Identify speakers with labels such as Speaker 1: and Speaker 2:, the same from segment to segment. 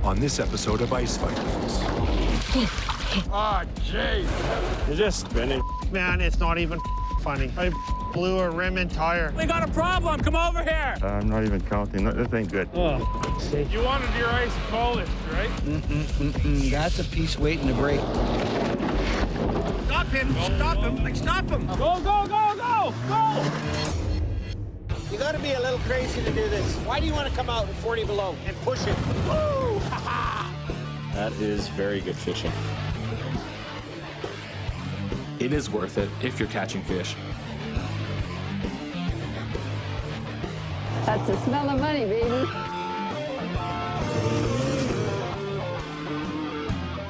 Speaker 1: on this episode of Ice Vikings.
Speaker 2: Oh, jeez.
Speaker 3: You're just spinning.
Speaker 4: Man, it's not even funny. I blew a rim and tire.
Speaker 5: We got a problem. Come over here.
Speaker 3: I'm not even counting. This ain't good.
Speaker 2: You wanted your ice polished, right?
Speaker 6: That's a piece waiting to break.
Speaker 4: Stop him! Stop him! Like, stop him!
Speaker 2: Go, go, go, go, go!
Speaker 6: You gotta be a little crazy to do this. Why do you want to come out at 40 below and push it? Woo!
Speaker 3: That is very good fishing.
Speaker 5: It is worth it if you're catching fish.
Speaker 7: That's the smell of money, baby.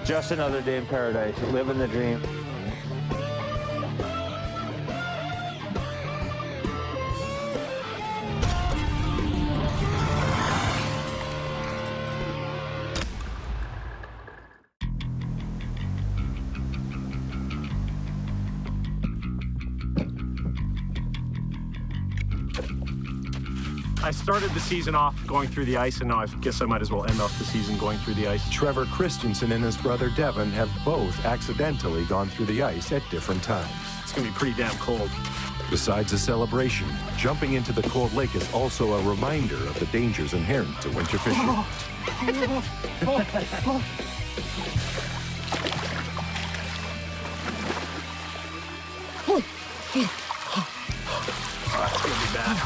Speaker 3: Just another day in paradise. Living the dream.
Speaker 8: I started the season off going through the ice, and now I guess I might as well end off the season going through the ice.
Speaker 1: Trevor Christensen and his brother Devin have both accidentally gone through the ice at different times.
Speaker 8: It's gonna be pretty damn cold.
Speaker 1: Besides a celebration, jumping into the cold lake is also a reminder of the dangers inherent to winter fishing.
Speaker 8: That's gonna be bad.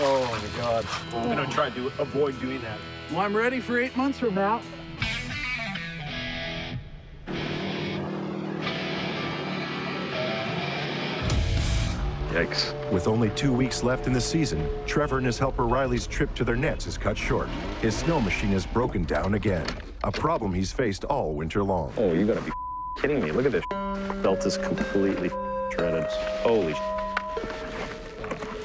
Speaker 3: Oh my God.
Speaker 8: I'm gonna try to avoid doing that.
Speaker 2: Well, I'm ready for 8 months from now.
Speaker 3: Yikes.
Speaker 1: With only 2 weeks left in the season, Trevor and his helper Riley's trip to their nets is cut short. His snow machine is broken down again, a problem he's faced all winter long.
Speaker 3: Oh, you gotta be kidding me. Look at this. Belt is completely shredded. Holy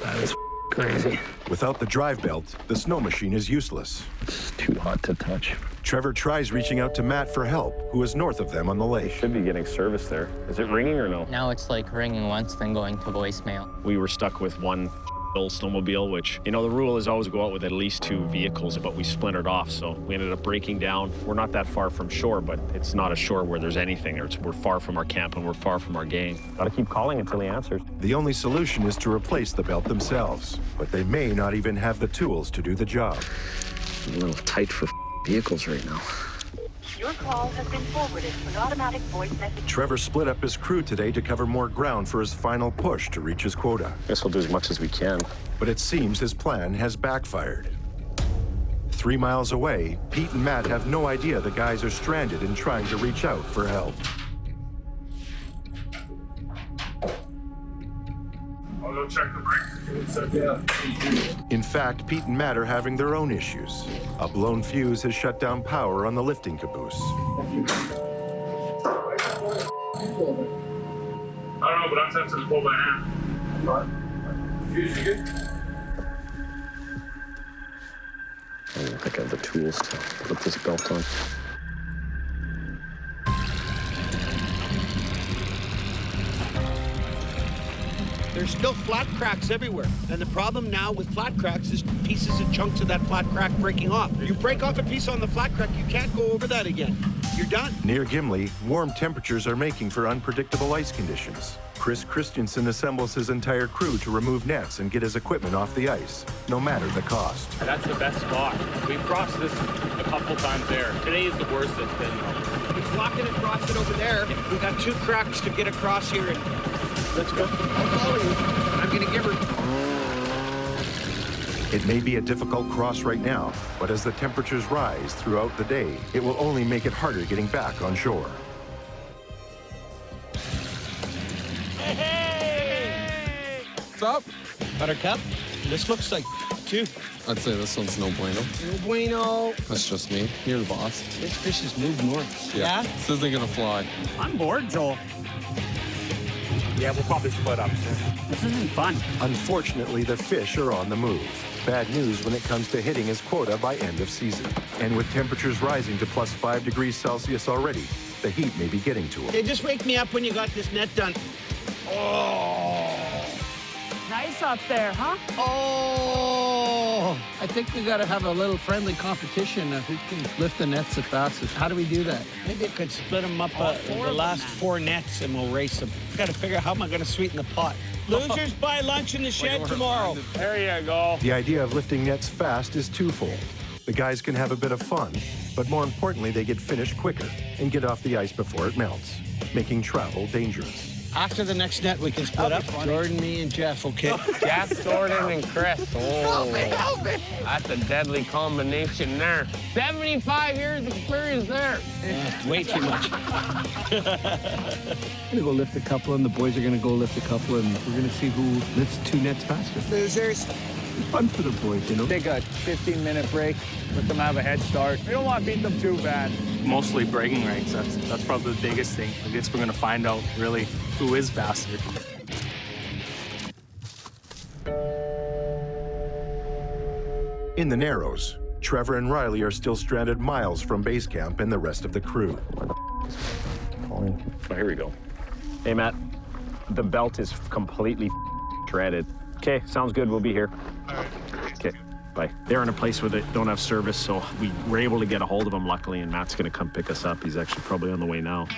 Speaker 3: That is crazy.
Speaker 1: Without the drive belt, the snow machine is useless.
Speaker 3: It's too hot to touch.
Speaker 1: Trevor tries reaching out to Matt for help, who is north of them on the lake.
Speaker 3: Should be getting service there. Is it ringing or no?
Speaker 9: Now it's like ringing once, then going to voicemail.
Speaker 10: We were stuck with one snowmobile, which, you know, the rule is always go out with at least 2 vehicles, but we splintered off, so we ended up breaking down. We're not that far from shore, but it's not a shore where there's anything. We're far from our camp and we're far from our gang.
Speaker 3: Gotta keep calling until he answers.
Speaker 1: The only solution is to replace the belt themselves, but they may not even have the tools to do the job.
Speaker 10: A little tight for vehicles right now.
Speaker 11: Your call has been forwarded to an automatic voice message.
Speaker 1: Trevor split up his crew today to cover more ground for his final push to reach his quota.
Speaker 3: Guess we'll do as much as we can.
Speaker 1: But it seems his plan has backfired. 3 miles away, Pete and Matt have no idea the guys are stranded and trying to reach out for help.
Speaker 2: I'll go check the brakes.
Speaker 1: In fact, Pete and Matt are having their own issues. A blown fuse has shut down power on the lifting caboose.
Speaker 2: I don't know, but I'm tempted to pull by hand. Fuse, you good?
Speaker 3: I don't think I have the tools to put this belt on.
Speaker 6: There's still flat cracks everywhere. And the problem now with flat cracks is pieces and chunks of that flat crack breaking off. You break off a piece on the flat crack, you can't go over that again. You're done.
Speaker 1: Near Gimli, warm temperatures are making for unpredictable ice conditions. Chris Christensen assembles his entire crew to remove nets and get his equipment off the ice, no matter the cost.
Speaker 5: That's the best spot. We've crossed this a couple times there. Today is the worst it's been, though.
Speaker 6: He's walking across it over there. We've got 2 cracks to get across here. And let's go. I'll follow you. I'm going to give her.
Speaker 1: It may be a difficult cross right now, but as the temperatures rise throughout the day, it will only make it harder getting back on shore.
Speaker 6: What's up? Buttercup? This looks like 2.
Speaker 12: I'd say this one's no bueno.
Speaker 6: No bueno.
Speaker 12: That's just me. You're the boss.
Speaker 6: This fish has moved north.
Speaker 12: Yeah? This isn't gonna fly.
Speaker 5: I'm bored, Joel. Yeah, we'll probably split up soon. This isn't fun.
Speaker 1: Unfortunately, the fish are on the move. Bad news when it comes to hitting his quota by end of season. And with temperatures rising to +5 degrees Celsius already, the heat may be getting to him.
Speaker 6: Hey, just wake me up when you got this net done.
Speaker 5: Nice up there, huh?
Speaker 6: Oh! I think we got to have a little friendly competition of who can lift the nets the fastest. How do we do that? Maybe I could split them up, the last 4 nets, and we'll race them. Got to figure out how am I going to sweeten the pot. Losers buy lunch in the shed tomorrow.
Speaker 5: There you go.
Speaker 1: The idea of lifting nets fast is twofold. The guys can have a bit of fun, but more importantly, they get finished quicker and get off the ice before it melts, making travel dangerous.
Speaker 6: After the next net, we can split up. Jordan, me, and Jeff, okay?
Speaker 9: Jeff, Jordan, and Chris. Oh,
Speaker 6: Help me!
Speaker 9: that's a deadly combination there. 75 years experience there.
Speaker 6: Way too much.
Speaker 7: I'm gonna go lift a couple, and the boys are gonna go lift a couple, and we're gonna see who lifts 2 nets faster.
Speaker 6: Losers.
Speaker 7: It's fun for the boys, you know?
Speaker 5: Take a 15-minute break. Let them have a head start. We don't want to beat them too bad.
Speaker 8: Mostly bragging rights. That's probably the biggest thing. I guess we're going to find out really who is faster.
Speaker 1: In the Narrows, Trevor and Riley are still stranded miles from base camp and the rest of the crew.
Speaker 10: Oh, here we go. Hey, Matt. The belt is completely shredded. Okay, sounds good. We'll be here. Okay, bye. They're in a place where they don't have service, so we were able to get a hold of them, luckily, and Matt's going to come pick us up. He's actually probably on the way now.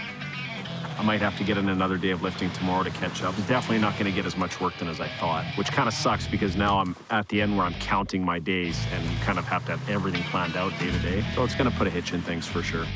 Speaker 10: I might have to get in another day of lifting tomorrow to catch up. I'm definitely not going to get as much work done as I thought, which kind of sucks because now I'm at the end where I'm counting my days and you kind of have to have everything planned out day to day. So it's going to put a hitch in things for sure.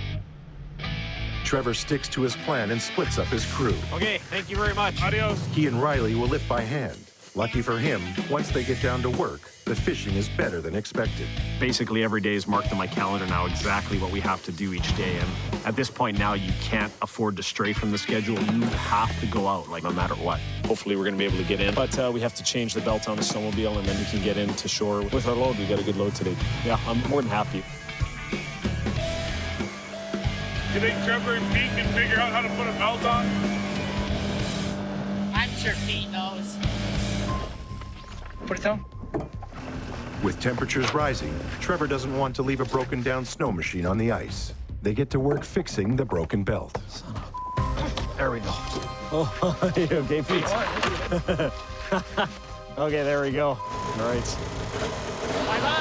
Speaker 1: Trevor sticks to his plan and splits up his crew.
Speaker 8: Okay, thank you very much. Adios.
Speaker 1: He and Riley will lift by hand. Lucky for him, once they get down to work, the fishing is better than expected.
Speaker 10: Basically, every day is marked on my calendar now, exactly what we have to do each day. And at this point now, you can't afford to stray from the schedule. You have to go out, like, no matter what. Hopefully, we're going to be able to get in. But we have to change the belt on the snowmobile, and then we can get into shore with our load. We got a good load today. Yeah, I'm more than happy.
Speaker 2: You think Trevor and Pete can figure out how to put a belt on?
Speaker 9: I'm sure Pete knows. Put it down.
Speaker 1: With temperatures rising, Trevor doesn't want to leave a broken down snow machine on the ice. They get to work fixing the broken belt.
Speaker 10: There we go. Oh, okay, Pete? Okay, there we go. All right.
Speaker 9: Bye-bye.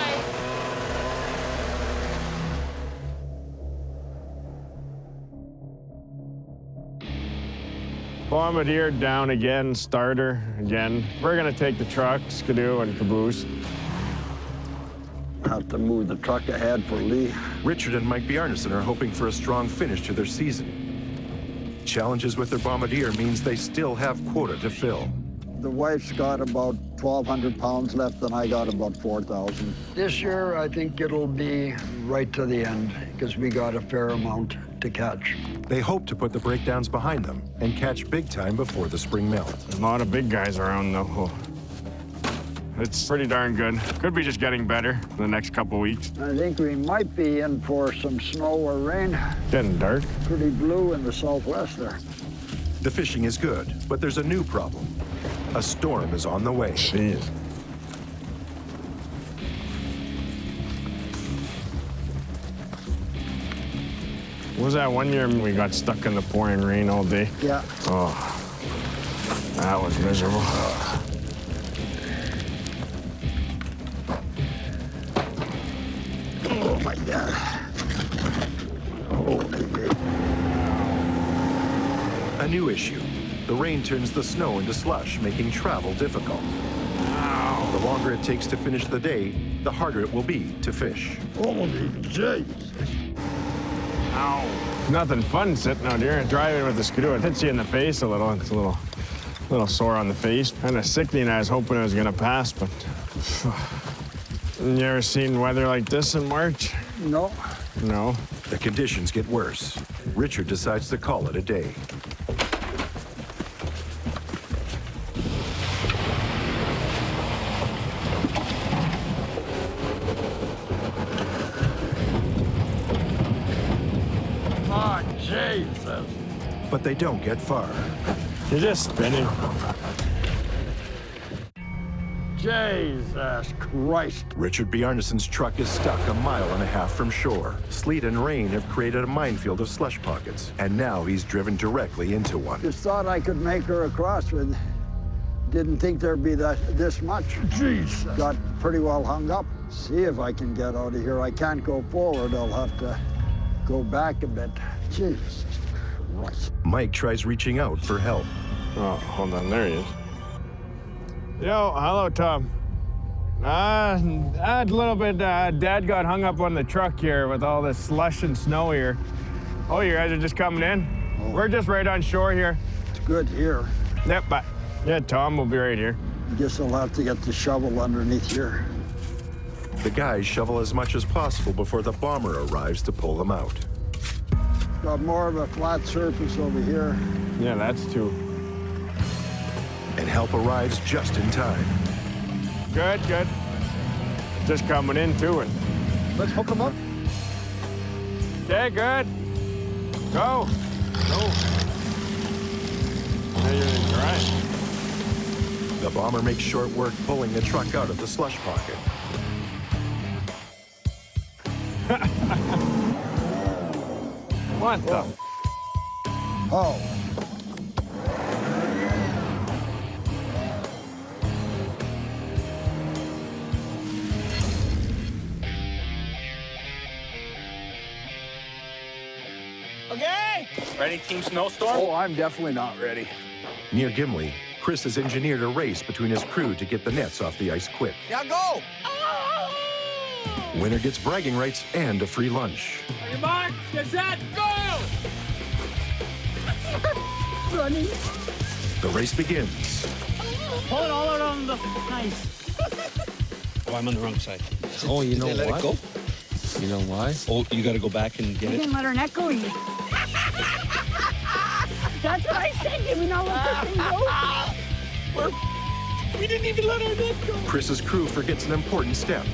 Speaker 5: Bombardier down again, starter again. We're gonna take the truck, skidoo, and caboose.
Speaker 7: Have to move the truck ahead for Lee.
Speaker 1: Richard and Mike Bjarnason are hoping for a strong finish to their season. Challenges with their Bombardier means they still have quota to fill.
Speaker 7: The wife's got about 1,200 pounds left, and I got about 4,000. This year, I think it'll be right to the end, because we got a fair amount to catch.
Speaker 1: They hope to put the breakdowns behind them and catch big time before the spring melt.
Speaker 5: A lot of big guys around, though. It's pretty darn good. Could be just getting better in the next couple weeks.
Speaker 7: I think we might be in for some snow or rain.
Speaker 5: Getting dark.
Speaker 7: Pretty blue in the southwest there.
Speaker 1: The fishing is good, but there's a new problem. A storm is on the way.
Speaker 5: Jeez. What was that one year we got stuck in the pouring rain all day?
Speaker 7: Yeah.
Speaker 5: Oh, that was miserable.
Speaker 7: Oh, my God.
Speaker 1: A new issue. The rain turns the snow into slush, making travel difficult. The longer it takes to finish the day, the harder it will be to fish.
Speaker 7: Holy jeez.
Speaker 5: Ow. Nothing fun sitting out here driving with the skidoo. It hits you in the face a little. It's a little sore on the face. Kind of sickening. I was hoping it was gonna pass, but you ever seen weather like this in March?
Speaker 7: No.
Speaker 5: No.
Speaker 1: The conditions get worse. Richard decides to call it a day. But they don't get far.
Speaker 5: You're just spinning.
Speaker 7: Jesus Christ.
Speaker 1: Richard Bjarnason's truck is stuck 1.5 miles from shore. Sleet and rain have created a minefield of slush pockets, and now he's driven directly into one.
Speaker 7: Just thought I could make her across with. Didn't think there'd be this much. Jeez. Got pretty well hung up. See if I can get out of here. I can't go forward. I'll have to go back a bit. Jesus Christ.
Speaker 1: Mike tries reaching out for help.
Speaker 5: Oh, hold on, there he is. Yo, hello, Tom. A little bit, Dad got hung up on the truck here with all this slush and snow here. Oh, you guys are just coming in? Oh. We're just right on shore here.
Speaker 7: It's good here.
Speaker 5: Yep, but yeah, Tom will be right here.
Speaker 7: Guess I'll have to get the shovel underneath here.
Speaker 1: The guys shovel as much as possible before the bomber arrives to pull them out.
Speaker 7: Got more of a flat surface over here.
Speaker 5: Yeah, that's two.
Speaker 1: And help arrives just in time.
Speaker 5: Good, good. Just coming into it.
Speaker 7: Let's hook them up.
Speaker 5: Okay, good. Go. Go. You're right.
Speaker 1: The bomber makes short work pulling the truck out of the slush pocket.
Speaker 5: What the?
Speaker 7: Oh.
Speaker 2: Okay. Ready, Team Snowstorm?
Speaker 13: Oh, I'm definitely not ready.
Speaker 1: Near Gimli, Chris has engineered a race between his crew to get the nets off the ice quick.
Speaker 13: Now go!
Speaker 1: Winner gets bragging rights and a free lunch.
Speaker 2: On your mark, get set, go!
Speaker 11: Running.
Speaker 1: The race begins.
Speaker 6: Pull it all out on the ice. Oh, I'm on the wrong side.
Speaker 12: Oh, you know
Speaker 9: Did they let
Speaker 12: what?
Speaker 9: it go?
Speaker 12: You know why?
Speaker 9: Oh, you got to go back and get
Speaker 11: You
Speaker 9: it.
Speaker 11: didn't let her net go. That's what I said. Did we not let the thing go?
Speaker 2: We didn't even let our net go.
Speaker 1: Chris's crew forgets an important step.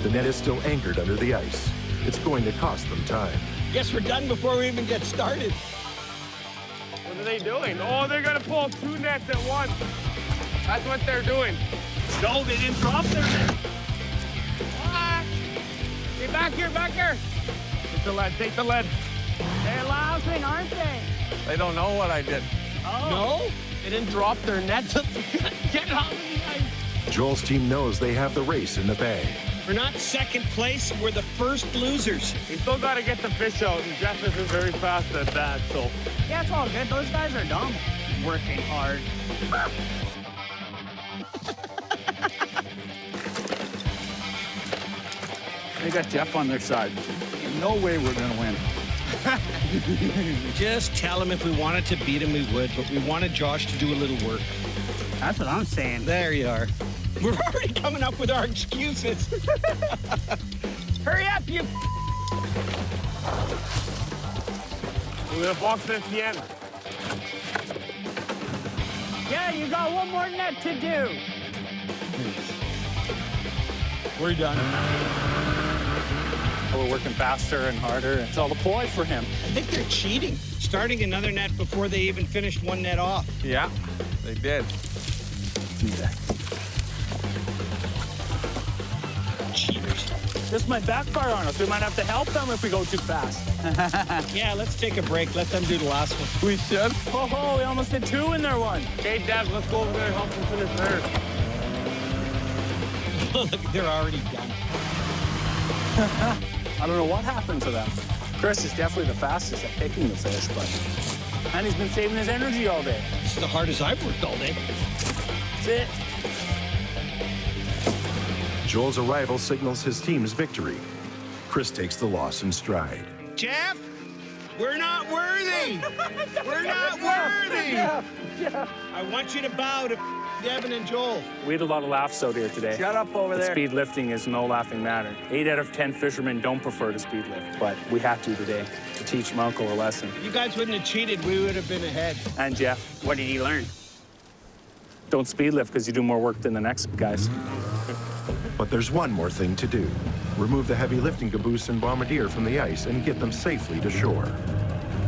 Speaker 1: The net is still anchored under the ice. It's going to cost them time.
Speaker 6: Guess we're done before we even get started.
Speaker 5: What are they doing? Oh, they're gonna pull two nets at once. That's what they're doing.
Speaker 6: No, they didn't drop their net.
Speaker 5: What? Get back here, back here. Take the lead, take the lead.
Speaker 11: They're lousing, aren't they?
Speaker 12: They don't know what I did.
Speaker 11: Oh.
Speaker 6: No, they didn't drop their net. Get off of the ice.
Speaker 1: Joel's team knows they have the race in the bag.
Speaker 6: We're not second place. We're the first losers.
Speaker 5: We still gotta get the fish out, and Jeff isn't very fast at that, so.
Speaker 11: Yeah, it's all good. Those guys are dumb. Working hard.
Speaker 13: They got Jeff on their side. No way we're gonna win.
Speaker 6: Just tell him if we wanted to beat him, we would, but we wanted Josh to do a little work.
Speaker 11: That's what I'm saying.
Speaker 6: There you are. We're already coming up with our excuses.
Speaker 11: Hurry up, you.
Speaker 5: We're gonna box this at the end.
Speaker 11: Yeah, you got one more net to do.
Speaker 13: We're done. We're working faster and harder. It's all the ploy for him.
Speaker 6: I think they're cheating. Starting another net before they even finished one net off.
Speaker 12: Yeah, they did.
Speaker 13: Yeah.
Speaker 6: Cheaters.
Speaker 13: This might backfire on us. We might have to help them if we go too fast.
Speaker 6: Yeah, let's take a break. Let them do the last one.
Speaker 12: We should.
Speaker 13: Oh, we almost did two in their one.
Speaker 5: Okay, Dad, let's go over there and help them finish theirs.
Speaker 6: Look, they're already done.
Speaker 13: I don't know what happened to them. Chris is definitely the fastest at picking the fish, and he's been saving his energy all day.
Speaker 6: This is the hardest I've worked all day.
Speaker 13: That's it.
Speaker 1: Joel's arrival signals his team's victory. Chris takes the loss in stride.
Speaker 6: Jeff, we're not worthy. We're not worthy. I want you to bow to Devin and Joel.
Speaker 13: We had a lot of laughs out here today.
Speaker 6: Shut up over there.
Speaker 13: Speed lifting is no laughing matter. 8 out of 10 fishermen don't prefer to speed lift, but we had to today to teach my uncle a lesson.
Speaker 6: You guys wouldn't have cheated. We would have been ahead.
Speaker 13: And Jeff, what did he learn? Don't speed lift because you do more work than the next guys.
Speaker 1: But there's one more thing to do. Remove the heavy lifting caboose and bombardier from the ice and get them safely to shore.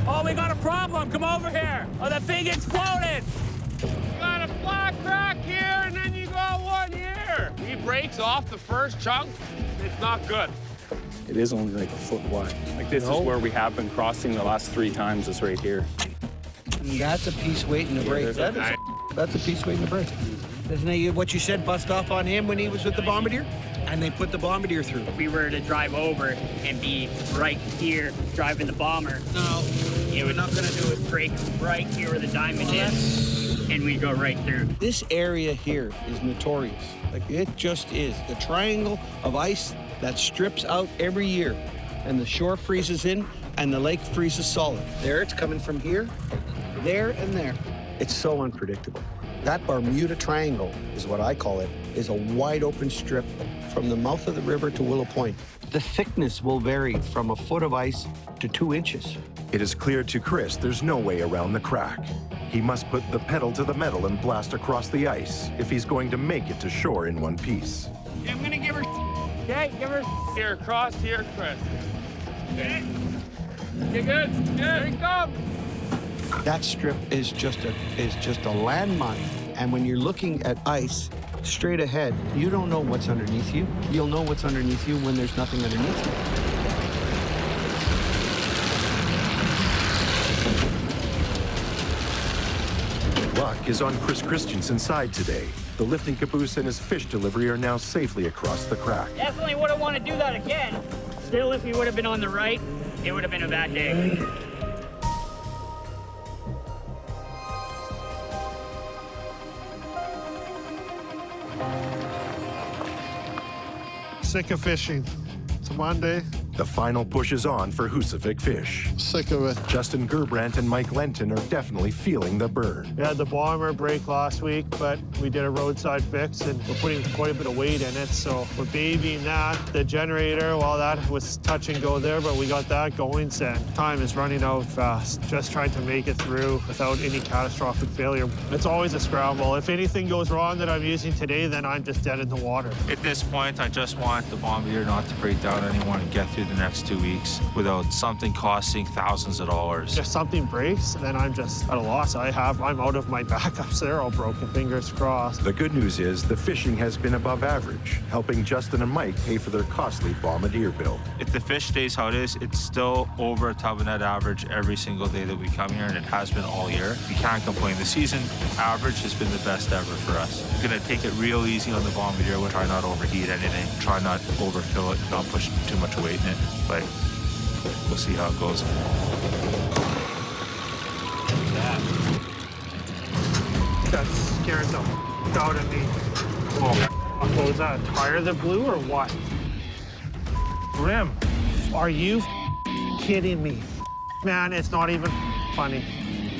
Speaker 13: Oh, we got a problem. Come over here. Oh, the thing exploded.
Speaker 5: You got a flat crack here, and then you got one here.
Speaker 9: breaks off the first chunk, it's not good.
Speaker 13: It is only like a foot wide. Like this is where we have been crossing the last 3 times, is right here.
Speaker 6: That's a piece waiting to break. That's a piece waiting to break. Isn't it what you said, bust off on him when he was with the bombardier? And they put the bombardier through.
Speaker 14: If we were to drive over and be right here driving the bomber,
Speaker 6: no,
Speaker 14: we're not going to do it. Break right here where the diamond is, and we go right through.
Speaker 6: This area here is notorious. Like, it just is. The triangle of ice that strips out every year, and the shore freezes in, and the lake freezes solid. There, it's coming from here, there, and there. It's so unpredictable. That Bermuda Triangle is what I call it, is a wide open strip from the mouth of the river to Willow Point. The thickness will vary from a foot of ice to 2 inches.
Speaker 1: It is clear to Chris there's no way around the crack. He must put the pedal to the metal and blast across the ice if he's going to make it to shore in one piece.
Speaker 9: Yeah, I'm gonna give her. Okay, give her. Here, cross here, Chris. Okay. You good? Good. Here he comes.
Speaker 6: That strip is just a landmine. And when you're looking at ice straight ahead, you don't know what's underneath you. You'll know what's underneath you when there's nothing underneath
Speaker 1: you. Luck is on Chris Christensen's side today. The lifting caboose and his fish delivery are now safely across the crack.
Speaker 14: Definitely wouldn't want to do that again. Still, if we would have been on the right, it would have been a bad day.
Speaker 4: Sick of fishing. It's a Monday.
Speaker 1: The final push is on for Husavik fish.
Speaker 4: Sick of it.
Speaker 1: Justin Gerbrandt and Mike Lenton are definitely feeling the burn.
Speaker 4: We had the bomber break last week, but we did a roadside fix, and we're putting quite a bit of weight in it, so we're babying that. The generator, well, that was touch and go there, but we got that going, so time is running out fast. Just trying to make it through without any catastrophic failure. It's always a scramble. If anything goes wrong that I'm using today, then I'm just dead in the water.
Speaker 12: At this point, I just want the bombardier not to break down anymore and get through the next 2 weeks without something costing thousands of dollars.
Speaker 4: If something breaks, then I'm just at a loss. I'm out of my backups. They're all broken, fingers crossed.
Speaker 1: The good news is the fishing has been above average, helping Justin and Mike pay for their costly bombardier build.
Speaker 12: If the fish stays how it is, it's still over a tub net average every single day that we come here, and it has been all year. We can't complain. The season average has been the best ever for us. We're gonna take it real easy on the bombardier. We'll try not to overheat anything, try not to overfill it, not push too much weight in it, but we'll see how it goes.
Speaker 4: That scared the f out of me. Whoa. What was that, a tire that blew or what? Rim. Are you kidding me? Man, it's not even funny.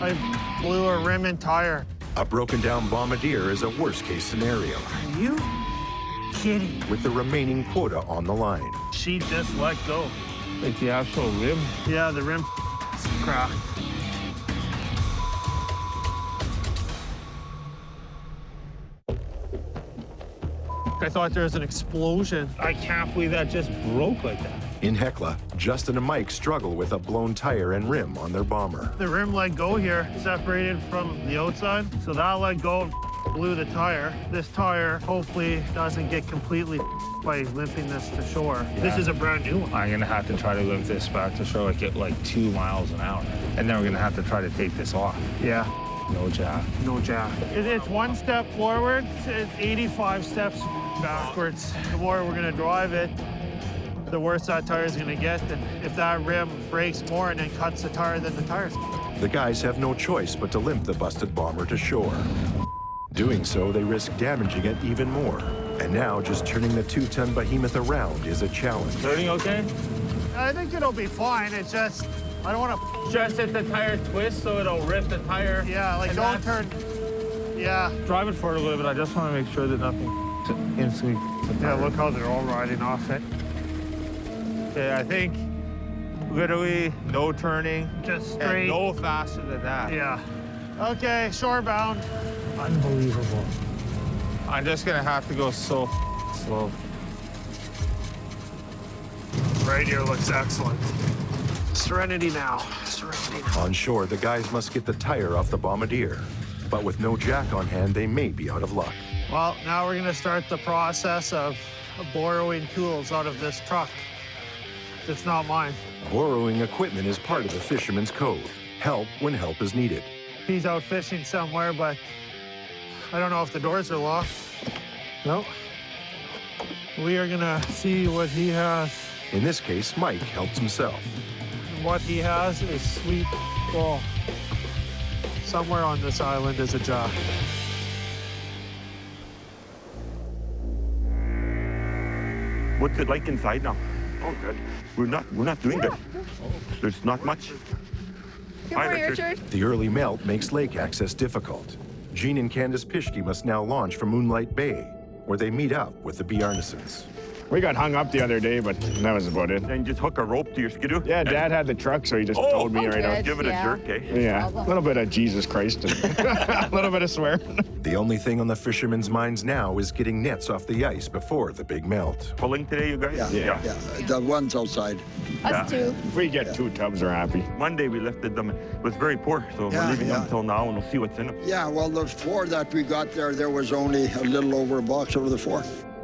Speaker 4: I blew a rim and tire.
Speaker 1: A broken down bombardier is a worst case scenario.
Speaker 4: Are you kidding?
Speaker 1: With the remaining quota on the line.
Speaker 4: She just let go.
Speaker 5: Like the actual rim?
Speaker 4: Yeah, the rim cracked. I thought there was an explosion. I can't believe that just broke like that.
Speaker 1: In Hecla, Justin and Mike struggle with a blown tire and rim on their bomber.
Speaker 4: The rim let go here, separated from the outside, so that let go, blew the tire. This tire hopefully doesn't get completely by limping this to shore. Yeah. This is a brand new one.
Speaker 5: I'm gonna have to try to limp this back to shore like 2 miles an hour. And then we're gonna have to try to take this off.
Speaker 4: Yeah.
Speaker 5: No jack.
Speaker 4: No jack. It's 1 step forward, it's 85 steps backwards. The more we're gonna drive it, the worse that tire is gonna get. And if that rim breaks more and then cuts the tire, then the tire's.
Speaker 1: The guys have no choice but to limp the busted bomber to shore. Doing so, they risk damaging it even more. And now, just turning the 2-ton behemoth around is a challenge.
Speaker 5: Turning okay?
Speaker 4: I think it'll be fine. It's just, I don't want to...
Speaker 5: Just if the tire twists so it'll rip the tire.
Speaker 4: Yeah, like don't turn... Yeah.
Speaker 5: Drive it forward a little bit. I just want to make sure that nothing instantly...
Speaker 4: Yeah, look how they're all riding off it.
Speaker 5: Okay, I think literally no turning.
Speaker 4: Just straight.
Speaker 5: And no faster than that.
Speaker 4: Yeah. Okay, shore bound.
Speaker 5: Unbelievable. I'm just gonna have to go so slow.
Speaker 4: Right here looks excellent. Serenity now. Serenity now.
Speaker 1: On shore, the guys must get the tire off the bombardier. But with no jack on hand, they may be out of luck.
Speaker 4: Well, now we're gonna start the process of borrowing tools out of this truck. It's not mine.
Speaker 1: Borrowing equipment is part of the fisherman's code. Help when help is needed.
Speaker 4: He's out fishing somewhere, but I don't know if the doors are locked. No. We are gonna see what he has.
Speaker 1: In this case, Mike helps himself.
Speaker 4: What he has is sweet. Well, somewhere on this island is a jack.
Speaker 15: What's it like inside now? Oh, good. We're not doing good. There's not much.
Speaker 16: Good morning, Richard.
Speaker 1: The early melt makes lake access difficult. Jean and Candace Pishky must now launch from Moonlight Bay, where they meet up with the Bjarnesons.
Speaker 5: We got hung up the other day, but that was about it.
Speaker 15: And just hook a rope to your skidoo?
Speaker 5: Yeah, Dad had the truck, so he just told me right out.
Speaker 15: Give it a jerk, eh?
Speaker 5: Yeah, a little bit of Jesus Christ and a little bit of swear.
Speaker 1: The only thing on the fishermen's minds now is getting nets off the ice before the big melt.
Speaker 15: Pulling today, you guys?
Speaker 7: Yeah. The ones outside.
Speaker 16: Us too.
Speaker 5: If we get 2 tubs, we're happy.
Speaker 15: Monday we lifted them. It was very poor, so we're leaving them until now, and we'll see what's in them.
Speaker 7: Yeah, well, the 4 that we got there was only a little over a box out of the 4.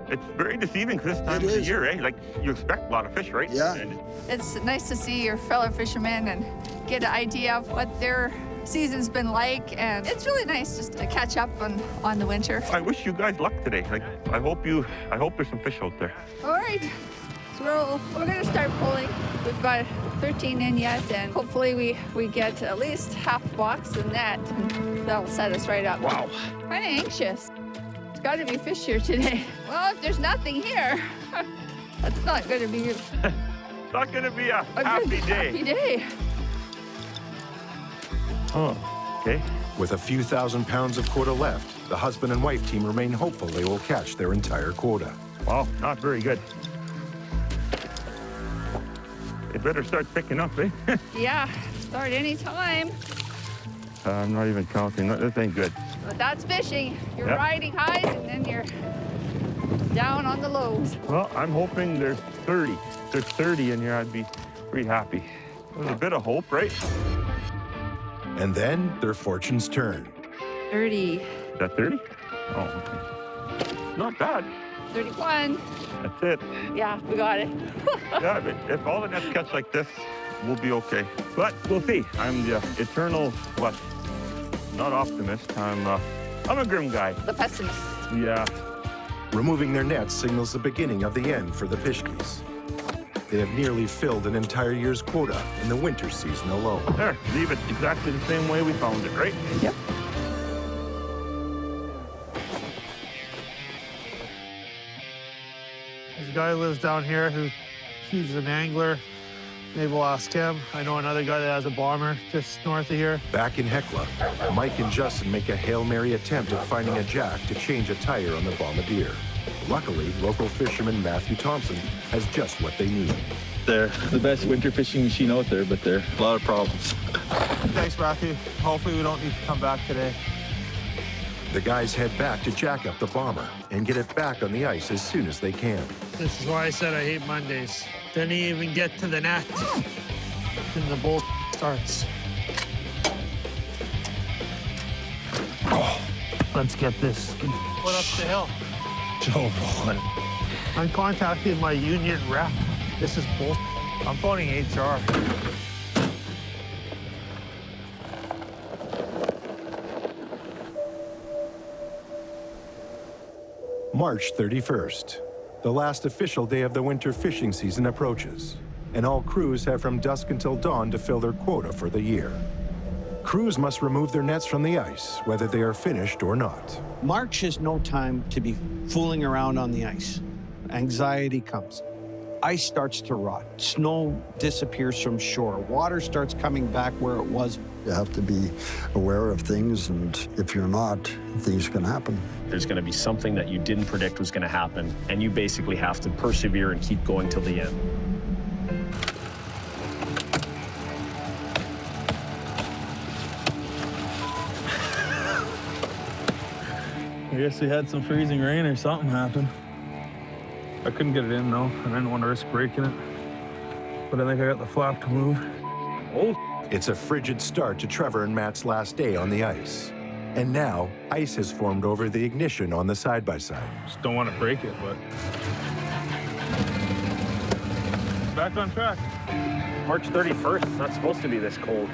Speaker 15: It's very deceiving this time of the year, eh? Like, you expect a lot of fish, right?
Speaker 7: Yeah.
Speaker 16: It's nice to see your fellow fishermen and get an idea of what their season's been like, and it's really nice just to catch up on the winter.
Speaker 15: I wish you guys luck today. Like, I hope there's some fish out there.
Speaker 16: All right, so we're gonna start pulling. We've got 13 in yet, and hopefully we get at least half box in that, and that'll set us right up.
Speaker 15: Wow.
Speaker 16: Kind of anxious. Got to be fish here today. Well, if there's nothing here, that's not going to be.
Speaker 15: It's not going to be a happy day.
Speaker 16: Happy day.
Speaker 15: Oh, okay.
Speaker 1: With a few thousand pounds of quota left, the husband and wife team remain hopeful they will catch their entire quota.
Speaker 15: Wow, not very good. It better start picking up, eh?
Speaker 16: Yeah, start any time.
Speaker 15: I'm not even counting. This ain't good.
Speaker 16: But that's fishing. You're riding highs and then you're down on the lows.
Speaker 15: Well, I'm hoping there's 30. If there's 30 in here, I'd be pretty happy. There's a bit of hope, right?
Speaker 1: And then their fortunes turn.
Speaker 16: 30.
Speaker 15: Is that 30? Oh, okay. Not bad.
Speaker 16: 31.
Speaker 15: That's it.
Speaker 16: Yeah, we got it.
Speaker 15: Yeah, but if all the nets catch like this, we'll be okay. But we'll see. I'm the eternal, not optimist. I'm a grim guy.
Speaker 16: The pessimist.
Speaker 15: Yeah.
Speaker 1: Removing their nets signals the beginning of the end for the Pishkys. They have nearly filled an entire year's quota in the winter season alone.
Speaker 15: There, leave it exactly the same way we found it, right?
Speaker 16: Yep.
Speaker 4: There's a guy who lives down here he's an angler. Maybe we'll ask him. I know another guy that has a bomber just north of here.
Speaker 1: Back in Hecla, Mike and Justin make a Hail Mary attempt at finding a jack to change a tire on the Bombardier. Luckily, local fisherman Matthew Thompson has just what they need.
Speaker 17: They're the best winter fishing machine out there, but there are a lot of problems.
Speaker 4: Thanks, Matthew. Hopefully we don't need to come back today.
Speaker 1: The guys head back to jack up the bomber and get it back on the ice as soon as they can.
Speaker 4: This is why I said I hate Mondays. Didn't even get to the net. And the bull starts. Oh, let's get this. What up the hill?
Speaker 17: Joe rolling.
Speaker 4: I'm contacting my union rep. This is bull. I'm phoning HR.
Speaker 1: March 31st. The last official day of the winter fishing season approaches, and all crews have from dusk until dawn to fill their quota for the year. Crews must remove their nets from the ice, whether they are finished or not.
Speaker 6: March is no time to be fooling around on the ice. Anxiety comes. Ice starts to rot. Snow disappears from shore. Water starts coming back where it was.
Speaker 7: You have to be aware of things, and if you're not, things can happen.
Speaker 10: There's going to be something that you didn't predict was going to happen, and you basically have to persevere and keep going till the end.
Speaker 17: I guess we had some freezing rain or something happen. I couldn't get it in, though. I didn't want to risk breaking it. But I think I got the flap to move.
Speaker 1: It's a frigid start to Trevor and Matt's last day on the ice. And now, ice has formed over the ignition on the side-by-side.
Speaker 17: Just don't want to break it, but... Back on track.
Speaker 10: March 31st, it's not supposed to be this cold.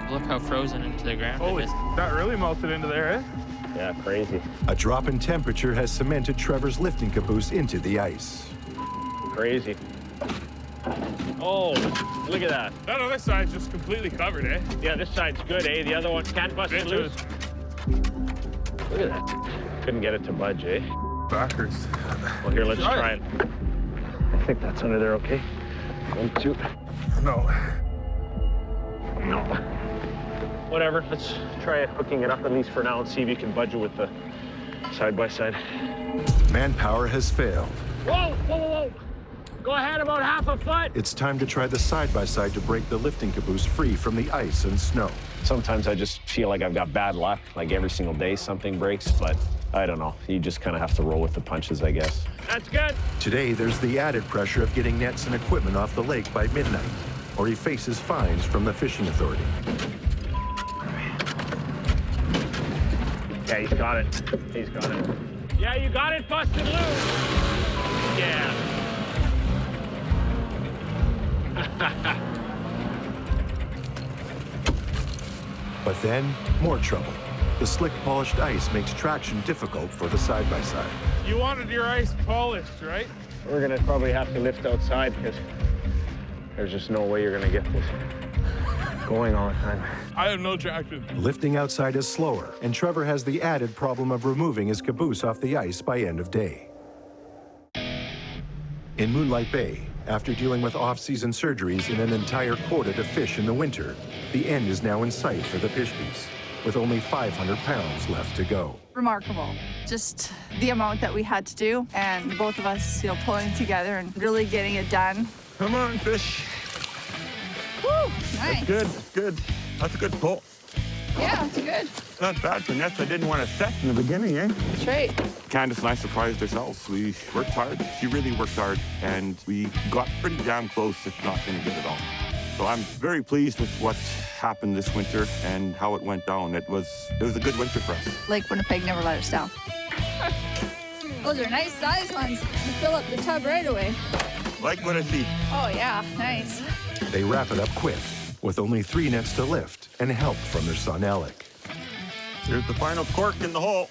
Speaker 18: Look how frozen into the ground
Speaker 17: Holy,
Speaker 18: it is.
Speaker 17: that really melted into there, eh?
Speaker 10: Yeah, crazy.
Speaker 1: A drop in temperature has cemented Trevor's lifting caboose into the ice.
Speaker 10: Crazy. Oh, look at that.
Speaker 9: That other side's just completely covered, eh?
Speaker 10: Yeah, this side's good, eh? The other one can't bust it loose. Look at that. Couldn't get it to budge, eh?
Speaker 17: Backwards.
Speaker 10: Well, here, let's try it. I think that's under there, okay? 1, 2.
Speaker 17: No.
Speaker 10: No. Whatever, let's try hooking it up at least for now and see if you can budge it with the side-by-side.
Speaker 1: Manpower has failed.
Speaker 14: Whoa, whoa, whoa. Go ahead about half a foot.
Speaker 1: It's time to try the side-by-side to break the lifting caboose free from the ice and snow.
Speaker 10: Sometimes I just feel like I've got bad luck, like every single day something breaks, but I don't know. You just kind of have to roll with the punches, I guess.
Speaker 14: That's good.
Speaker 1: Today, there's the added pressure of getting nets and equipment off the lake by midnight, or he faces fines from the fishing authority.
Speaker 10: Yeah, he's got it. He's got it.
Speaker 14: Yeah, you got it busted loose.
Speaker 10: Yeah.
Speaker 1: But then, more trouble. The slick, polished ice makes traction difficult for the side-by-side.
Speaker 9: You wanted your ice polished, right?
Speaker 10: We're gonna probably have to lift outside because there's just no way you're gonna get this going all the time.
Speaker 9: I have no traction.
Speaker 1: Lifting outside is slower, and Trevor has the added problem of removing his caboose off the ice by end of day. In Moonlight Bay, after dealing with off-season surgeries and an entire quota to fish in the winter, the end is now in sight for the Pishkys, with only 500 pounds left to go.
Speaker 16: Remarkable. Just the amount that we had to do, and both of us, pulling together and really getting it done.
Speaker 15: Come on, fish.
Speaker 16: Woo, nice.
Speaker 15: That's good, that's good. That's a good pull.
Speaker 16: Yeah, it's good.
Speaker 15: Not bad for nets I didn't want to set in the beginning, eh?
Speaker 16: That's right.
Speaker 15: Candace and I surprised ourselves. We worked hard. She really worked hard, and we got pretty damn close, if not going to get it all. So I'm very pleased with what happened this winter and how it went down. It was a good winter for us.
Speaker 16: Lake Winnipeg never let us down. Those are nice size ones. You fill up the tub right away.
Speaker 15: Like what I see.
Speaker 16: Oh, yeah, nice.
Speaker 1: They wrap it up quick, with only 3 nets to lift and help from their son Alec.
Speaker 15: Here's the final cork in the hole.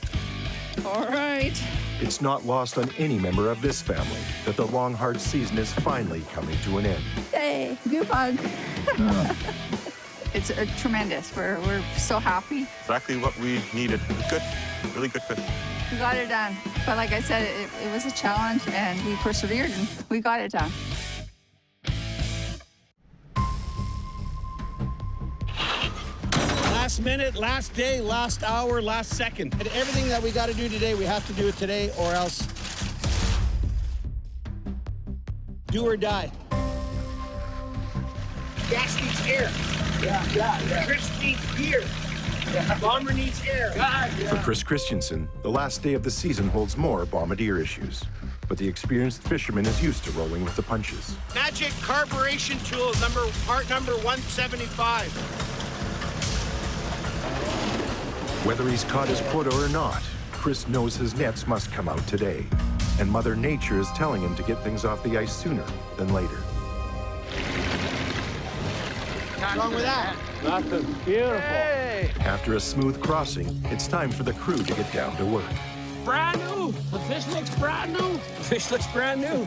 Speaker 16: All right.
Speaker 1: It's not lost on any member of this family that the long, hard season is finally coming to an end.
Speaker 16: Hey, good bug. It's tremendous. We're so happy.
Speaker 15: Exactly what we needed. It was good, really good fish.
Speaker 16: We got it done. But like I said, it was a challenge, and we persevered, and we got it done.
Speaker 6: Last minute, last day, last hour, last second. And everything that we got to do today, we have to do it today or else do or die. Gas needs air. Yeah. Chris needs beer. Yeah. Bomber needs air.
Speaker 1: For Chris Christensen, the last day of the season holds more bombardier issues. But the experienced fisherman is used to rolling with the punches.
Speaker 6: Magic carburation tool, part number 175.
Speaker 1: Whether he's caught his quota or not, Chris knows his nets must come out today. And Mother Nature is telling him to get things off the ice sooner than later.
Speaker 6: What's wrong with that?
Speaker 9: Nothing. Beautiful.
Speaker 6: Hey.
Speaker 1: After a smooth crossing, it's time for the crew to get down to work.
Speaker 6: Brand new. The fish looks brand new. The fish looks brand new.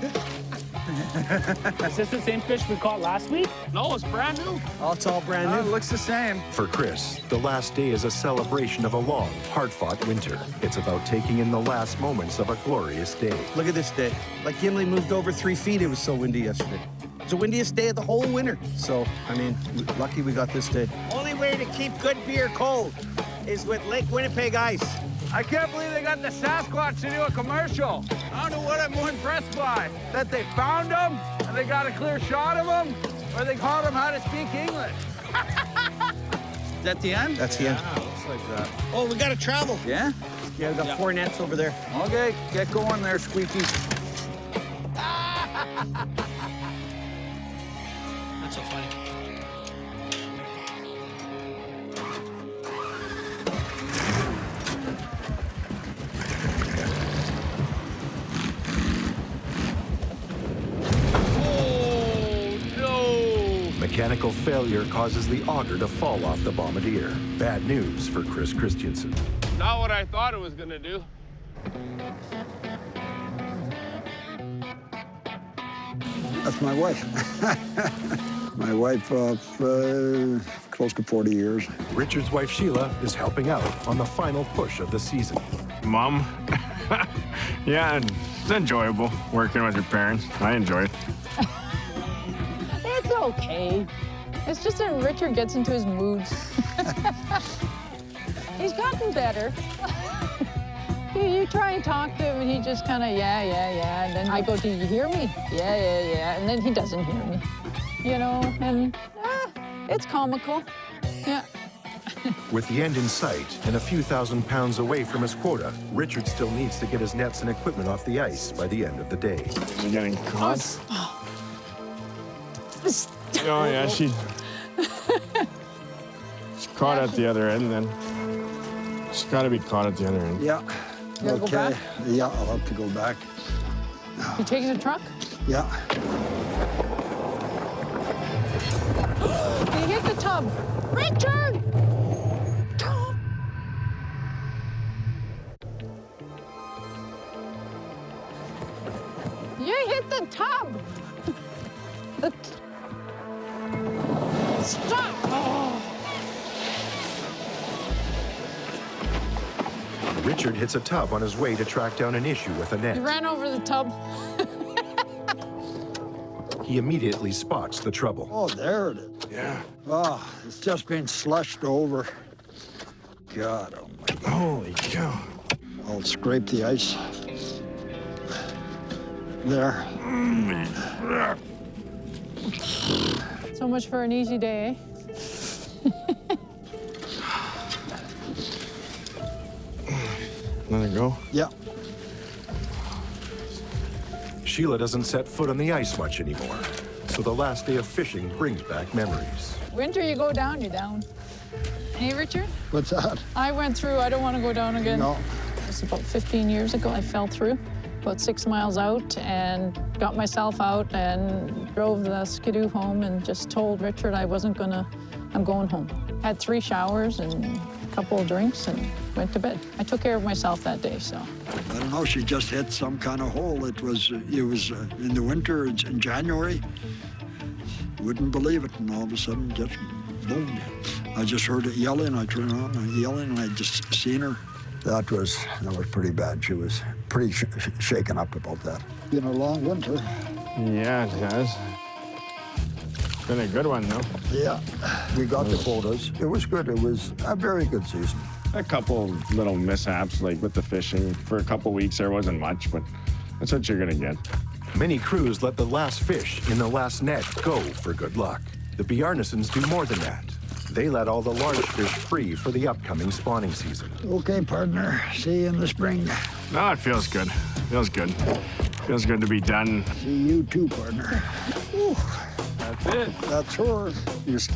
Speaker 13: Is this the same fish we caught last week?
Speaker 6: No, it's brand new. Oh, it's all brand new.
Speaker 13: It looks the same.
Speaker 1: For Chris, the last day is a celebration of a long, hard-fought winter. It's about taking in the last moments of a glorious day.
Speaker 6: Look at this day. Like Gimli moved over 3 feet, it was so windy yesterday. It's the windiest day of the whole winter. So, I mean, lucky we got this day. Only way to keep good beer cold is with Lake Winnipeg ice.
Speaker 5: I can't believe they got the Sasquatch to do a commercial. I don't know what I'm more impressed by. That they found them, and they got a clear shot of them, or they taught them how to speak English.
Speaker 6: Is that the end? That's the end.
Speaker 5: Looks like that.
Speaker 6: Oh, we got to travel.
Speaker 13: Yeah?
Speaker 6: Yeah, we got 4 nets over there.
Speaker 13: Okay, get going there, Squeaky.
Speaker 6: That's so funny.
Speaker 1: mechanical failure causes the auger to fall off the bombardier. Bad news for Chris Christensen.
Speaker 9: Not what I thought it was gonna do.
Speaker 7: That's my wife. My wife of close to 40 years.
Speaker 1: Richard's wife, Sheila, is helping out on the final push of the season.
Speaker 5: Mom, yeah, it's enjoyable working with your parents. I enjoy it.
Speaker 19: It's okay. It's just that Richard gets into his moods. He's gotten better. You try and talk to him, and he just kind of, yeah. And then I go, do you hear me? Yeah. And then he doesn't hear me, you know, and it's comical. Yeah.
Speaker 1: With the end in sight and a few thousand pounds away from his quota, Richard still needs to get his nets and equipment off the ice by the end of the day.
Speaker 5: You're getting caught? Oh, yeah, she's caught at the other end then. She's got to be caught at the other end.
Speaker 7: Yeah.
Speaker 19: You gotta go back?
Speaker 7: Yeah, I'll have to go back.
Speaker 19: You taking the truck?
Speaker 7: Yeah.
Speaker 19: You hit the tub. Richard! You hit the tub. Stop! Oh.
Speaker 1: Richard hits a tub on his way to track down an issue with a net.
Speaker 19: You ran over the tub.
Speaker 1: He immediately spots the trouble.
Speaker 7: Oh, there it is.
Speaker 5: Yeah.
Speaker 7: Oh, it's just been slushed over. God, oh my God.
Speaker 5: Holy cow.
Speaker 7: I'll scrape the ice. There.
Speaker 19: So much for an easy day, eh?
Speaker 5: Let it go?
Speaker 7: Yeah.
Speaker 1: Sheila doesn't set foot on the ice much anymore, so the last day of fishing brings back memories.
Speaker 19: Winter, you go down, you're down. Hey, Richard?
Speaker 7: What's that?
Speaker 19: I went through. I don't want to go down again.
Speaker 7: No.
Speaker 19: It was about 15 years ago. I fell through about 6 miles out and got myself out and drove the skidoo home and just told Richard I wasn't gonna, I'm going home. Had 3 showers and a couple of drinks and went to bed. I took care of myself that day, so.
Speaker 7: I don't know, she just hit some kind of hole. It was in the winter, in January. Wouldn't believe it, and all of a sudden, just boom. I just heard it yelling, I turned around and yelling, and I just seen her. That was pretty bad. She was pretty shaken up about that. Been a long winter.
Speaker 5: Yeah, it has. It's been a good one, though.
Speaker 7: Yeah, we got the quotas. It was good. It was a very good season.
Speaker 5: A couple little mishaps, like with the fishing. For a couple weeks, there wasn't much, but that's what you're gonna get.
Speaker 1: Many crews let the last fish in the last net go for good luck. The Bjarnesons do more than that. They let all the large fish free for the upcoming spawning season.
Speaker 7: Okay, partner. See you in the spring.
Speaker 5: No, it feels good. Feels good. Feels good to be done.
Speaker 7: See you too, partner. Whew.
Speaker 5: That's it.
Speaker 7: That's her. Just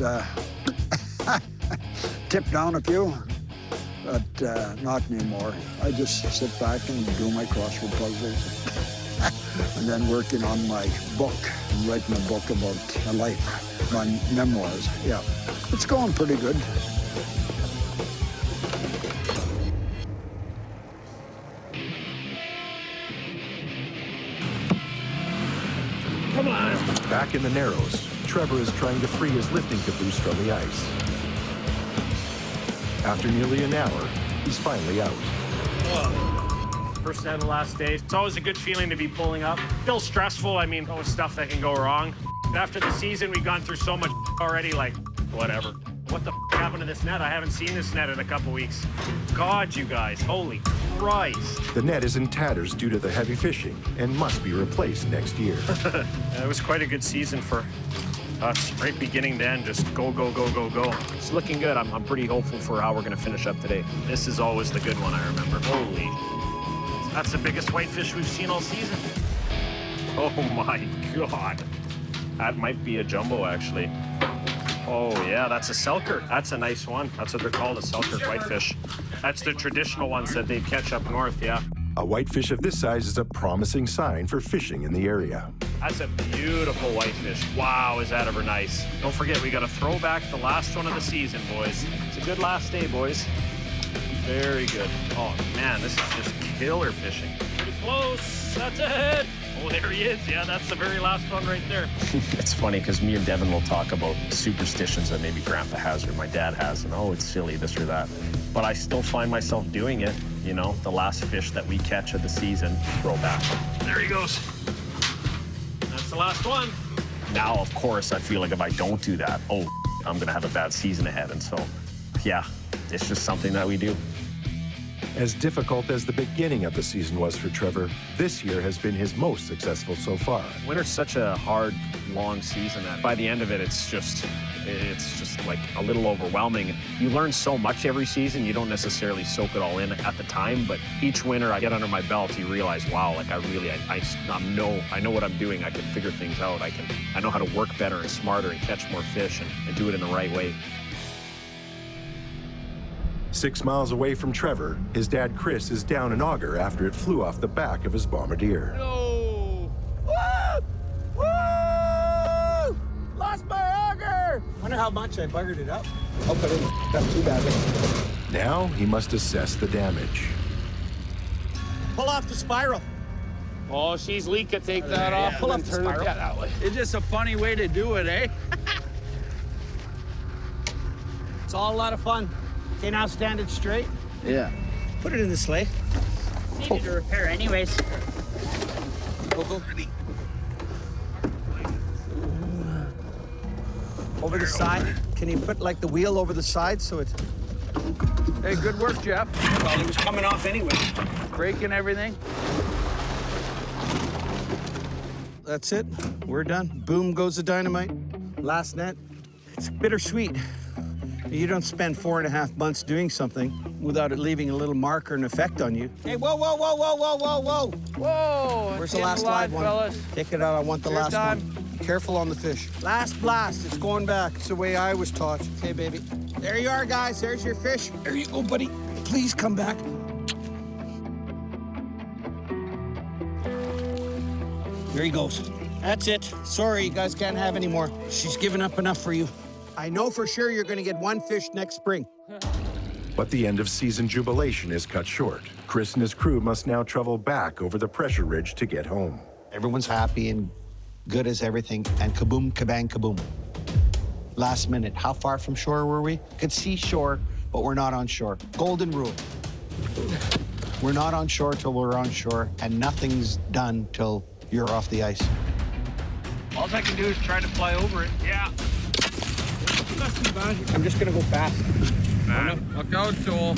Speaker 7: tip down a few, but not anymore. I just sit back and do my crossword puzzles. And then working on my book, writing a book about my life, my memoirs. Yeah, it's going pretty good.
Speaker 2: Come on.
Speaker 1: Back in the Narrows, Trevor is trying to free his lifting caboose from the ice. After nearly an hour, he's finally out.
Speaker 8: First day of the last day. It's always a good feeling to be pulling up. Still stressful. I mean, always stuff that can go wrong. After the season, we've gone through so much already, like, whatever. What the happened to this net? I haven't seen this net in a couple weeks. God, you guys, holy Christ.
Speaker 1: The net is in tatters due to the heavy fishing and must be replaced next year.
Speaker 8: It was quite a good season for us, right beginning to end, just go, go, go, go, go. It's looking good. I'm pretty hopeful for how we're gonna finish up today. This is always the good one, I remember. Holy. That's the biggest whitefish we've seen all season. Oh my God. That might be a jumbo, actually. Oh yeah, that's a selker. That's a nice one. That's what they're called, a selker whitefish. That's the traditional ones that they catch up north, yeah.
Speaker 1: A whitefish of this size is a promising sign for fishing in the area.
Speaker 8: That's a beautiful whitefish. Wow, is that ever nice. Don't forget, we got to throw back the last one of the season, boys. It's a good last day, boys. Very good. Oh, man, this is just killer fishing.
Speaker 9: Pretty close. That's ahead.
Speaker 8: Oh, there he is. Yeah, that's the very last one right there.
Speaker 10: It's funny because me and Devin will talk about superstitions that maybe Grandpa has or my dad has, and oh, it's silly, this or that. But I still find myself doing it, you know, the last fish that we catch of the season, throw back.
Speaker 8: There he goes. That's the last one.
Speaker 10: Now, of course, I feel like if I don't do that, oh, I'm going to have a bad season ahead. And so, yeah, it's just something that we do.
Speaker 1: As difficult as the beginning of the season was for Trevor, this year has been his most successful so far.
Speaker 10: Winter's such a hard, long season that by the end of it, it's just like a little overwhelming. You learn so much every season, you don't necessarily soak it all in at the time, but each winter I get under my belt, you realize, wow, like I know what I'm doing. I can figure things out. I know how to work better and smarter and catch more fish and do it in the right way.
Speaker 1: 6 miles away from Trevor, his dad Chris is down an auger after it flew off the back of his bombardier.
Speaker 9: No!
Speaker 6: Woo! Woo! Lost my auger! Wonder how much I buggered it up. Oh, but it got too bad.
Speaker 1: Now he must assess the damage.
Speaker 6: Pull off the spiral.
Speaker 9: Oh, she's leaking. Take that off.
Speaker 6: Pull off the spiral.
Speaker 9: Yeah, that way.
Speaker 6: It's just a funny way to do it, eh? It's all a lot of fun. Okay, now stand it straight.
Speaker 13: Yeah.
Speaker 6: Put it in the sleigh.
Speaker 14: Needed to repair anyways.
Speaker 6: Go. Over the side. Can you put like the wheel over the side so it...
Speaker 13: Hey, good work, Jeff.
Speaker 6: Well, it was coming off anyway.
Speaker 13: Breaking everything.
Speaker 6: That's it. We're done. Boom goes the dynamite. Last net. It's bittersweet. You don't spend 4.5 months doing something without it leaving a little mark or an effect on you. Hey, whoa.
Speaker 9: Whoa!
Speaker 6: Where's the last live one?
Speaker 9: Fellas.
Speaker 6: Take it out. I want the
Speaker 9: Your
Speaker 6: last
Speaker 9: time.
Speaker 6: one. Careful on the fish. Last blast. It's going back. It's the way I was taught. Okay, baby. There you are, guys. There's your fish. There you go, buddy. Please come back. There he goes. That's it. Sorry, you guys can't have any more. She's given up enough for you. I know for sure you're going to get one fish next spring.
Speaker 1: But the end of season jubilation is cut short. Chris and his crew must now travel back over the pressure ridge to get home.
Speaker 6: Everyone's happy and good as everything, and kaboom, kabang, kaboom. Last minute, how far from shore were we? Could see shore, but we're not on shore. Golden rule. We're not on shore till we're on shore, and nothing's done till you're off the ice.
Speaker 13: All I can do is try to fly over it.
Speaker 9: Yeah.
Speaker 6: Not too bad. I'm just gonna go fast.
Speaker 13: Look out, Joel.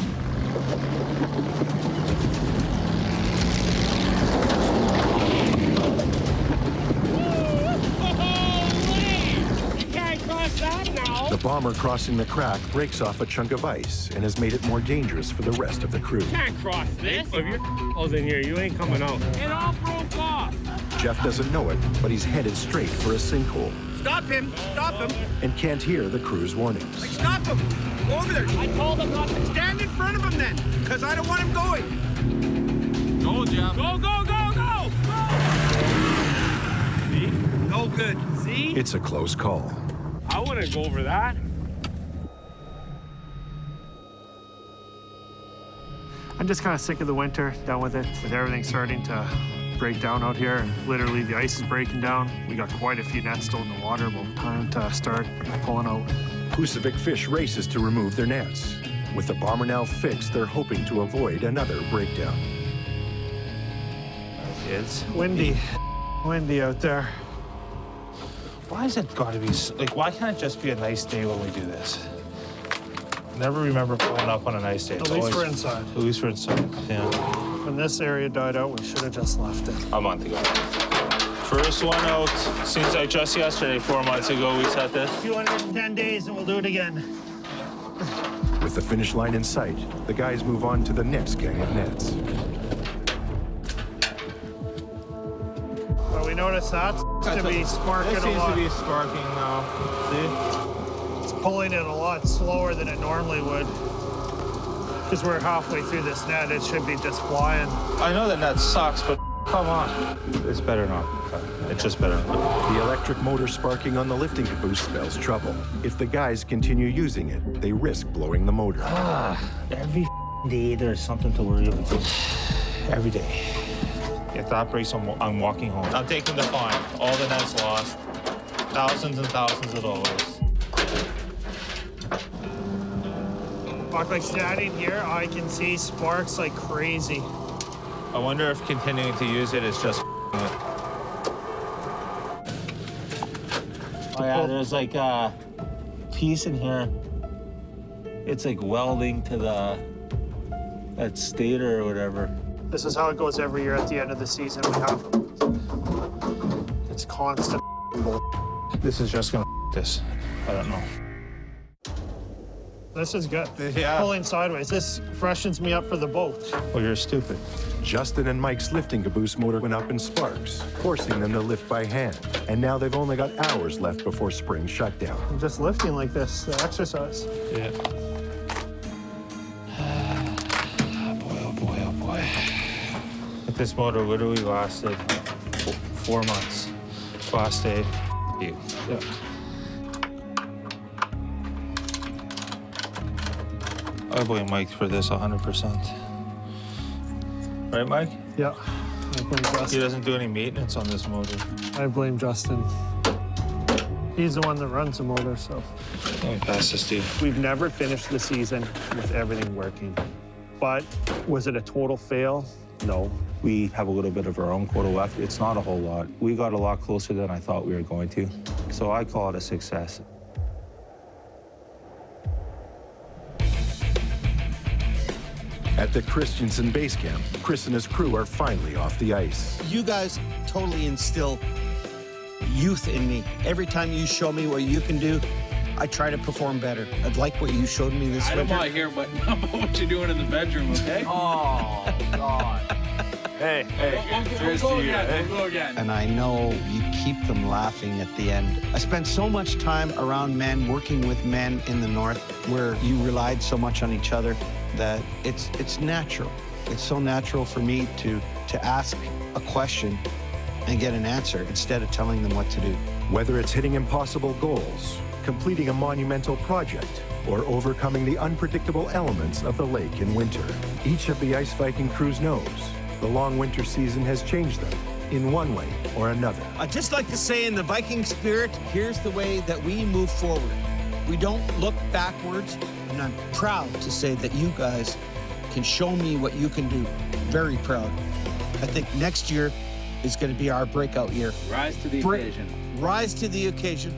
Speaker 9: You can't cross that now.
Speaker 1: The bomber crossing the crack breaks off a chunk of ice and has made it more dangerous for the rest of the crew.
Speaker 9: You can't cross this. If you're in here, you ain't coming out. It all broke off.
Speaker 1: Jeff doesn't know it, but he's headed straight for a sinkhole
Speaker 6: Stop him! Stop him!
Speaker 1: and can't hear the crew's warnings.
Speaker 6: Stop him! Go over there!
Speaker 9: I told him not to.
Speaker 6: Stand in front of him then, because I don't want him going.
Speaker 13: Go, Jeff.
Speaker 9: Go! See?
Speaker 6: No good.
Speaker 9: See?
Speaker 1: It's a close call.
Speaker 9: I wouldn't go over that.
Speaker 4: I'm just kind of sick of the winter, done with it, with everything starting to break down out here, and literally the ice is breaking down. We got quite a few nets still in the water, but time to start pulling out.
Speaker 1: Husavik Fish races to remove their nets. With the bomber now fixed, they're hoping to avoid another breakdown.
Speaker 4: It's windy out there.
Speaker 17: Why has it got to be, like, why can't it just be a nice day when we do this? Never remember pulling up on a nice day.
Speaker 4: At least we're inside.
Speaker 17: At least we're inside, yeah.
Speaker 4: When this area died out, we should have just left it.
Speaker 17: A month ago. First one out since just yesterday, 4 months ago, we set this.
Speaker 4: 210 days and we'll do it again.
Speaker 1: With the finish line in sight, the guys move on to the next gang of nets.
Speaker 4: Well, we noticed that to be sparking
Speaker 17: It
Speaker 4: a lot.
Speaker 17: seems to be sparking now. See?
Speaker 4: It's pulling it a lot slower than it normally would. Because we're halfway through this net, it should be just flying.
Speaker 17: I know that net sucks, but
Speaker 12: Come on. It's better not. It's just better not.
Speaker 1: The electric motor sparking on the lifting caboose spells trouble. If the guys continue using it, they risk blowing the motor.
Speaker 12: Every day there's something to worry about. Every day. If that breaks, I'm walking home. I'm taking the fine. All the nets lost. Thousands and thousands of dollars.
Speaker 4: Like standing here, I can see sparks like crazy.
Speaker 12: I wonder if continuing to use it is just it. Oh yeah, there's like a piece in here. It's like welding to that stator or whatever.
Speaker 4: This is how it goes every year at the end of the season. We have it's constant bull.
Speaker 12: This is just gonna this. I don't know.
Speaker 4: This is good.
Speaker 12: Yeah.
Speaker 4: Pulling sideways. This freshens me up for the boat.
Speaker 12: Well, you're stupid.
Speaker 1: Justin and Mike's lifting caboose motor went up in sparks, forcing them to lift by hand. And now they've only got hours left before spring shutdown.
Speaker 4: I'm just lifting like this, the exercise.
Speaker 12: Yeah. Oh boy. This motor literally lasted 4 months. Last day, you. Yeah. I blame Mike for this 100%. Right, Mike?
Speaker 4: Yeah. I blame Justin.
Speaker 12: He doesn't do any maintenance on this motor.
Speaker 4: I blame Justin. He's the one that runs the motor, so.
Speaker 12: Let me pass this to you.
Speaker 4: We've never finished the season with everything working. But was it a total fail? No.
Speaker 12: We have a little bit of our own quota left. It's not a whole lot. We got a lot closer than I thought we were going to. So I call it a success.
Speaker 1: At the Christensen base camp, Chris and his crew are finally off the ice.
Speaker 6: You guys totally instill youth in me. Every time you show me what you can do, I try to perform better. I'd like what you showed me this winter.
Speaker 9: I don't want to hear about what you're doing in the bedroom, okay?
Speaker 6: Oh, God.
Speaker 5: Hey,
Speaker 9: We'll go again.
Speaker 6: And I know you keep them laughing at the end. I spent so much time around men, working with men in the north, where you relied so much on each other that it's natural. It's so natural for me to ask a question and get an answer instead of telling them what to do.
Speaker 1: Whether it's hitting impossible goals, completing a monumental project, or overcoming the unpredictable elements of the lake in winter, each of the Ice Viking crews knows the long winter season has changed them in one way or another.
Speaker 6: I'd just like to say in the Viking spirit, here's the way that we move forward. We don't look backwards, and I'm proud to say that you guys can show me what you can do. Very proud. I think next year is going to be our breakout year.
Speaker 9: Rise to the occasion.
Speaker 6: Rise to the occasion.